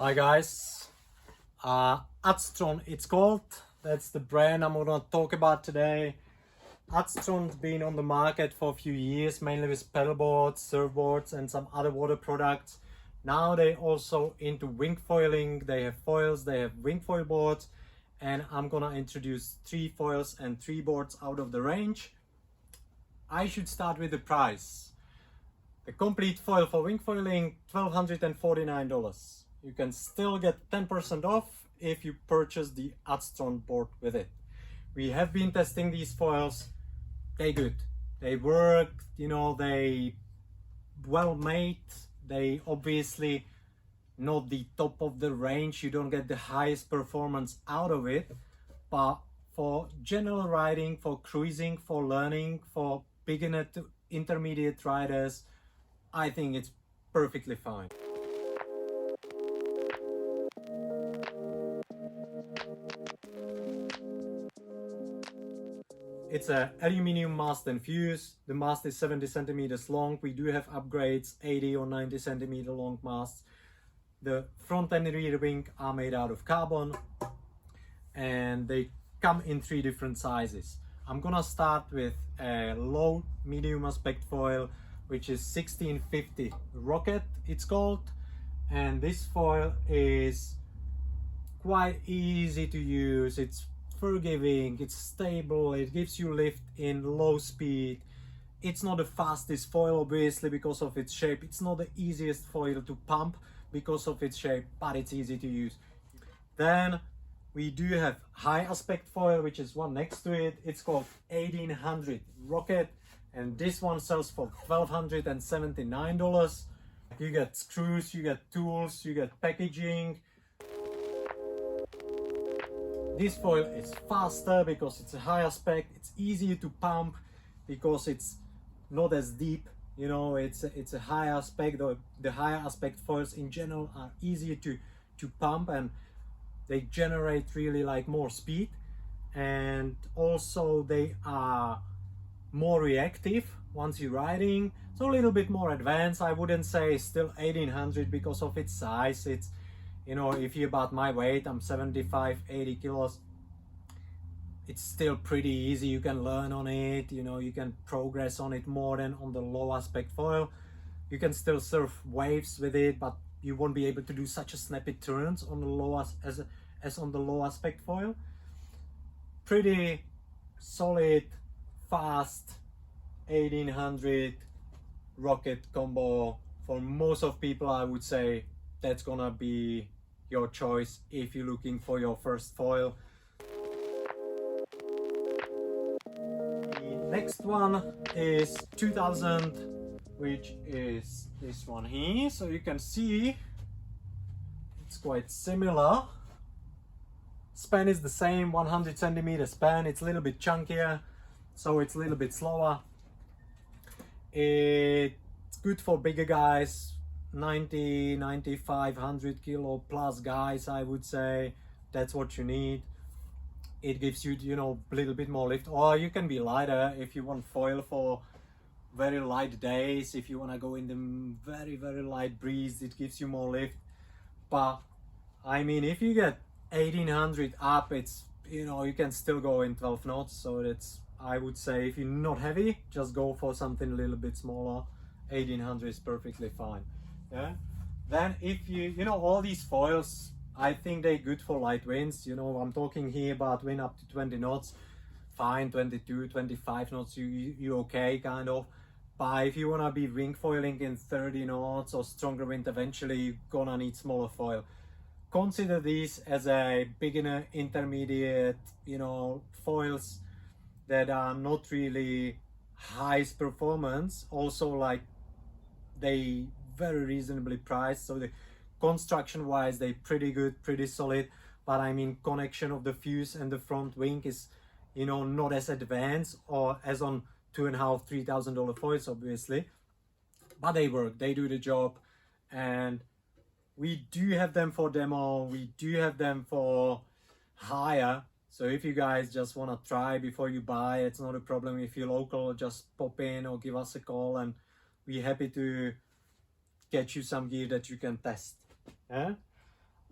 Hi guys, Aztron it's called. That's the brand I'm gonna talk about today. Aztron's been on the market for a few years, mainly with paddleboards, surfboards and some other water products. Now they also into wing foiling. They have foils, they have wing foil boards, and I'm gonna introduce 3 foils and 3 boards out of the range. I should start with the price. The complete foil for wing foiling, $1,249. You can still get 10% off if you purchase the Aztron board with it. We have been testing these foils. They good. They work, they well made. They obviously not the top of the range. You don't get the highest performance out of it. But for general riding, for cruising, for learning, for beginner to intermediate riders, I think it's perfectly fine. It's an aluminium mast and fuse. The mast is 70 centimeters long. We do have upgrades, 80 or 90 centimeter long masts. The front and rear wing are made out of carbon and they come in 3 different sizes. I'm gonna start with a low medium aspect foil, which is 1650 Rocket it's called, and this foil is quite easy to use. It's forgiving, it's stable, it gives you lift in low speed. It's not the fastest foil obviously because of its shape. It's not the easiest foil to pump because of its shape, but it's easy to use. Then we do have high aspect foil, which is one next to it. It's called 1800 Rocket, and this one sells for $1,279. You get screws, you get tools, you get packaging. This foil is faster because it's a high aspect. It's easier to pump because it's not as deep. It's a high aspect. The higher aspect foils in general are easier to pump, and they generate really like more speed, and also they are more reactive once you're riding, so a little bit more advanced. I wouldn't say still 1800 because of its size. It's, if you're about my weight, I'm 75-80 kilos, it's still pretty easy. You can learn on it, you can progress on it more than on the low aspect foil. You can still surf waves with it, but you won't be able to do such a snappy turns on the low as on the low aspect foil. Pretty solid, fast 1800 Rocket combo. For most of people, I would say that's gonna be your choice if you're looking for your first foil. The next one is 2000, which is this one here. So you can see it's quite similar. Span is the same, 100 centimeter span. It's a little bit chunkier, so it's a little bit slower. It's good for bigger guys, 90, 95, 100 kilo plus guys, I would say. That's what you need. It gives you, a little bit more lift. Or you can be lighter if you want foil for very light days. If you want to go in the very, very light breeze, it gives you more lift. But I mean, if you get 1800 up, it's, you can still go in 12 knots. So that's, I would say, if you're not heavy, just go for something a little bit smaller. 1800 is perfectly fine. Yeah. Then if you all these foils, I think they're good for light winds. I'm talking here about wind up to 20 knots, fine. 22, 25 knots, you okay, kind of. But if you want to be wing foiling in 30 knots or stronger wind, eventually you're gonna need smaller foil. Consider these as a beginner intermediate, foils that are not really highest performance. Also, like, they very reasonably priced, so the construction wise they're pretty good, pretty solid. But I mean, connection of the fuse and the front wing is, not as advanced or as on $2,500-3,000 foils obviously, but they work, they do the job. And we do have them for demo, we do have them for hire. So if you guys just want to try before you buy, it's not a problem. If you're local, just pop in or give us a call and we're happy to get you some gear that you can test. Yeah?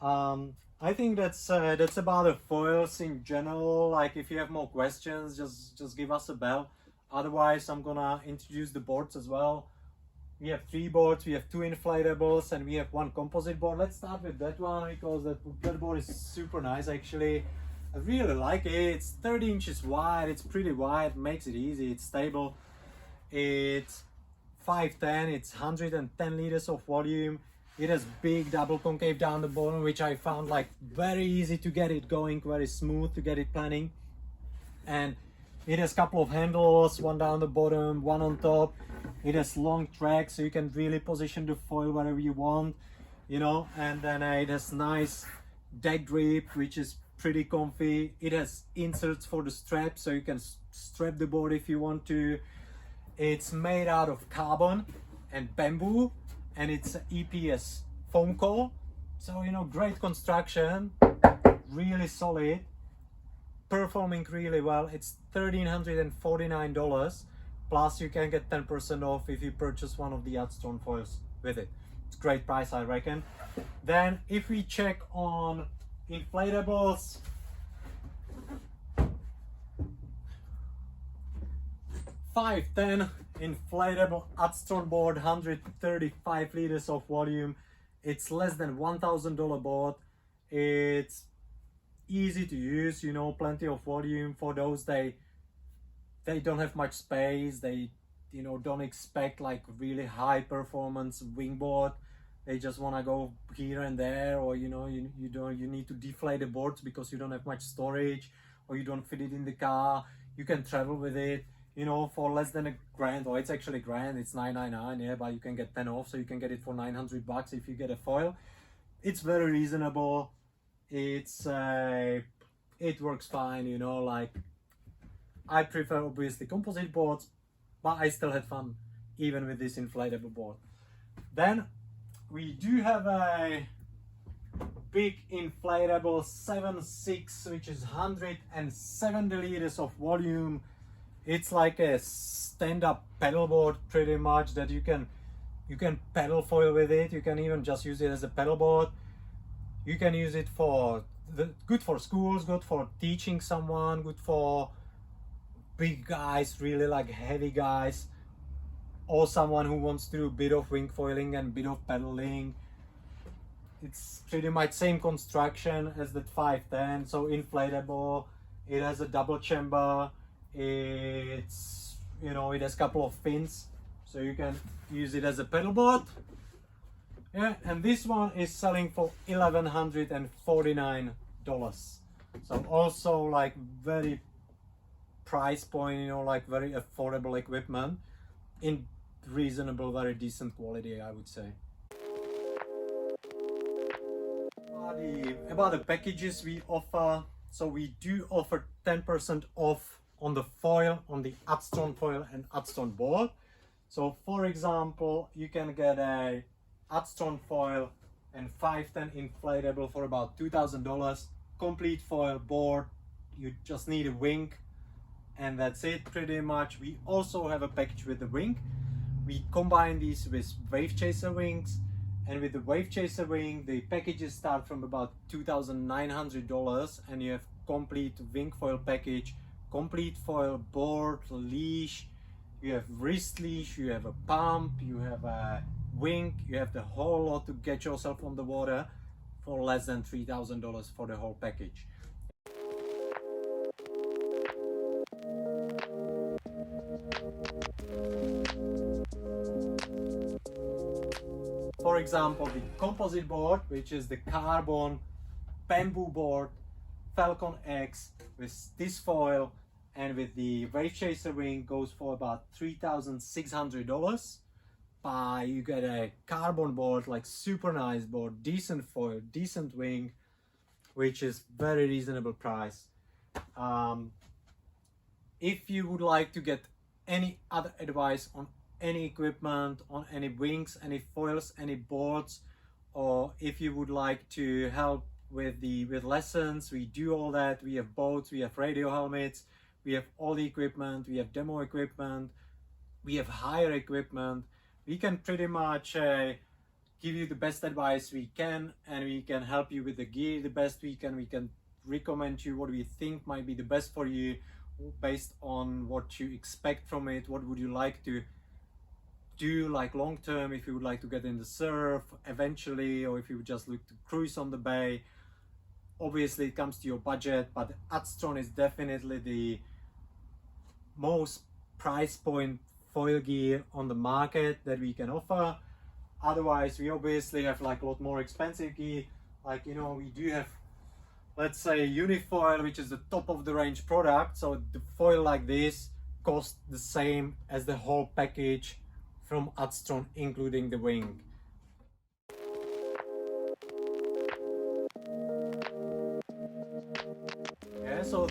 I think that's about the foils in general. Like if you have more questions, just give us a bell. Otherwise, I'm gonna introduce the boards as well. We have 3 boards, we have 2 inflatables, and we have 1 composite board. Let's start with that one because that board is super nice actually. I really like it. It's 30 inches wide, it's pretty wide, makes it easy, it's stable. It's 510, it's 110 liters of volume. It has big double concave down the bottom, which I found like very easy to get it going, very smooth to get it planning. And it has a couple of handles, one down the bottom, one on top. It has long tracks, so you can really position the foil wherever you want, you know. And then it has nice deck grip, which is pretty comfy. It has inserts for the strap, so you can strap the board if you want to. It's made out of carbon and bamboo, and it's EPS foam core, so you know, great construction, really solid, performing really well. It's $1,349, plus you can get 10% off if you purchase one of the Aztron foils with it. It's a great price, I reckon. Then if we check on inflatables, $510 inflatable Aztron board, 135 liters of volume. It's less than $1,000 board. It's easy to use, you know, plenty of volume for those they don't have much space. They, you know, don't expect like really high performance wingboard. They just want to go here and there, or you know, you need to deflate the boards because you don't have much storage, or you don't fit it in the car. You can travel with it, you know, for less than $1,000, or it's actually $1,000, it's $999, yeah, but you can get 10 off, so you can get it for $900 if you get a foil. It's very reasonable. It's it works fine, you know. Like I prefer obviously composite boards, but I still had fun even with this inflatable board. Then we do have a big inflatable 7.6, which is 170 liters of volume. It's like a stand-up pedal board pretty much, that you can pedal foil with it. You can even just use it as a pedal board. You can use it for good for schools, good for teaching someone, good for big guys, really like heavy guys, or someone who wants to do a bit of wing foiling and bit of pedaling. It's pretty much same construction as that 510, so inflatable. It has a double chamber. It's, you know, it has a couple of fins, so you can use it as a pedal board. Yeah, and this one is selling for $1,149. So also like very price point, you know, like very affordable equipment in reasonable, very decent quality, I would say. About the packages we offer, so we do offer 10% off on the foil, on the Aztron foil and Aztron board. So for example, you can get a Aztron foil and 510 inflatable for about $2,000. Complete foil board, you just need a wing, and that's it pretty much. We also have a package with the wing. We combine these with wave chaser wings, and with the wave chaser wing, the packages start from about $2,900, and you have complete wing foil package, complete foil board, leash, you have wrist leash, you have a pump, you have a wing, you have the whole lot to get yourself on the water for less than $3,000 for the whole package. For example, the composite board, which is the carbon bamboo board, Falcon X, with this foil and with the wave chaser wing, goes for about $3,600. You get a carbon board, like super nice board, decent foil, decent wing, which is very reasonable price. If you would like to get any other advice on any equipment, on any wings, any foils, any boards, or if you would like to help with lessons, we do all that. We have boats, we have radio helmets, we have all the equipment, we have demo equipment, we have higher equipment. We can pretty much give you the best advice we can, and we can help you with the gear the best we can. We can recommend you what we think might be the best for you based on what you expect from it. What would you like to do, like long term, if you would like to get in the surf eventually, or if you would just look to cruise on the bay. Obviously it comes to your budget, but Aztron is definitely the most price point foil gear on the market that we can offer. Otherwise we obviously have like a lot more expensive gear, like, you know, we do have, let's say, unifoil, which is the top of the range product. So the foil like this costs the same as the whole package from Aztron, including the wing. Yeah, so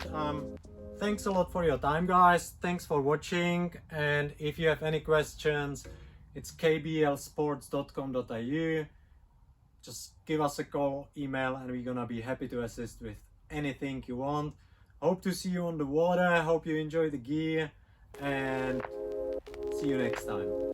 thanks a lot for your time, guys. Thanks for watching, and if you have any questions, it's kblsports.com.au. Just give us a call, email, and we're gonna be happy to assist with anything you want. Hope to see you on the water. Hope you enjoy the gear, and see you next time.